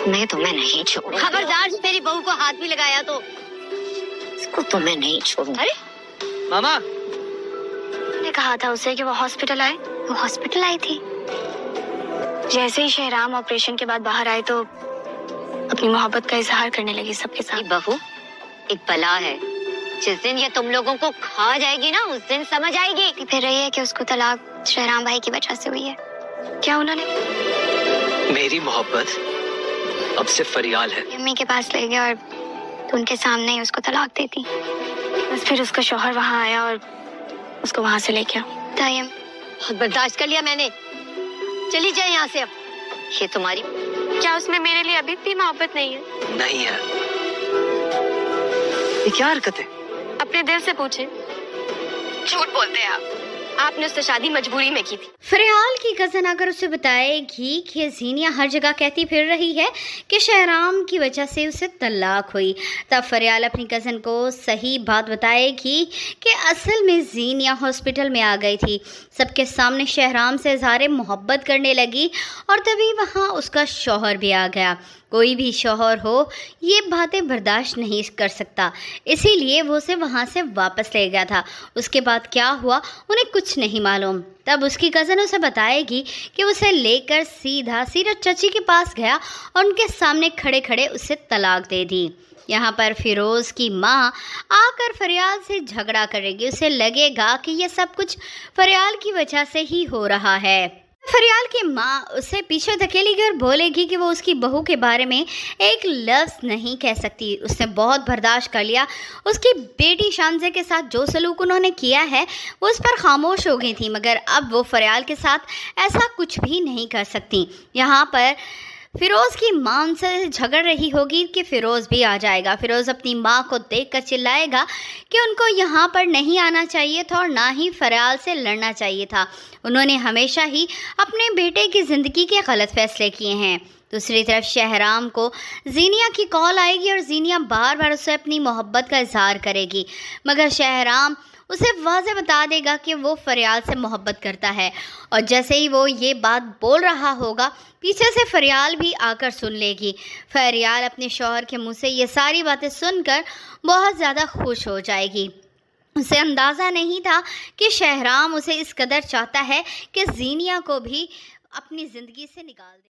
तुम्हें नहीं छोड़ूंगा। खबरदार जो मेरी बहू को हाथ भी लगाया तो। इसको तो मैं नहीं छोड़ूंगा। अरे मामा, ने कहा था उसे कि वो हॉस्पिटल आए। वो हॉस्पिटल आई थी। जैसे ही शहराम ऑपरेशन के बाद बाहर आए तो अपनी मोहब्बत का इजहार करने लगी सबके ये साथ। बहू एक बला है, जिस दिन ये तुम लोगों को खा जाएगी ना उस दिन समझ आएगी। फिर रही है कि उसको तलाक शहराम भाई की वजह से हुई है। क्या उन्होंने मेरी मोहब्बत अब सिर्फ फरियाल है। अम्मी के पास ले गया और तो उनके सामने ही उसको तलाक देती। बस फिर उसका शौहर वहाँ आया और उसको वहाँ से ले गया। तायम बहुत बर्दाश्त कर लिया मैंने, चली जाए यहाँ से अब। ये तुम्हारी क्या उसमें मेरे लिए अभी भी मोहब्बत नहीं है? नहीं है। ये क्या हरकत है? अपने दिल से पूछे। झूठ बोलते हैं आप। आपने उससे शादी मजबूरी में की थी। फरियाल की कज़न आकर उसे बताएगी कि ज़ीनिया हर जगह कहती फिर रही है कि शहराम की वजह से उसे तलाक हुई। तब फरियाल अपनी कज़न को सही बात बताएगी कि असल में ज़ीनिया हॉस्पिटल में आ गई थी, सबके सामने शहराम से इज़हार मोहब्बत करने लगी और तभी वहाँ उसका शौहर भी आ गया। कोई भी शौहर हो ये बातें बर्दाश्त नहीं कर सकता, इसीलिए वो उसे वहाँ से वापस ले गया था। उसके बाद क्या हुआ उन्हें कुछ नहीं मालूम। तब उसकी कज़न उसे बताएगी कि उसे लेकर सीधा सीरत चाची के पास गया और उनके सामने खड़े खड़े उसे तलाक दे दी। यहाँ पर फिरोज़ की माँ आकर फरियाल से झगड़ा करेगी। उसे लगेगा कि यह सब कुछ फरियाल की वजह से ही हो रहा है। फरियाल की माँ उसे पीछे धकेलेगी और बोलेगी कि वो उसकी बहू के बारे में एक लफ्ज़ नहीं कह सकती। उसने बहुत बर्दाश्त कर लिया। उसकी बेटी शामज़े के साथ जो सलूक उन्होंने किया है वो उस पर खामोश हो गई थी, मगर अब वो फरियाल के साथ ऐसा कुछ भी नहीं कर सकती। यहाँ पर फिरोज़ की माँ उनसे झगड़ रही होगी कि फ़िरोज़ भी आ जाएगा। फ़िरोज़ अपनी माँ को देखकर चिल्लाएगा कि उनको यहाँ पर नहीं आना चाहिए था और ना ही फरियाल से लड़ना चाहिए था। उन्होंने हमेशा ही अपने बेटे की ज़िंदगी के गलत फ़ैसले किए हैं। दूसरी तरफ शहराम को ज़ीनिया की कॉल आएगी और ज़ीनिया बार बार उसे अपनी मोहब्बत का इजहार करेगी, मगर शहराम उसे वाज़े बता देगा कि वो फरियाल से मोहब्बत करता है। और जैसे ही वो ये बात बोल रहा होगा पीछे से फरियाल भी आकर सुन लेगी। फरियाल अपने शौहर के मुंह से ये सारी बातें सुनकर बहुत ज़्यादा खुश हो जाएगी। उसे अंदाज़ा नहीं था कि शहराम उसे इस कदर चाहता है कि ज़ीनिया को भी अपनी ज़िंदगी से निकाल दे।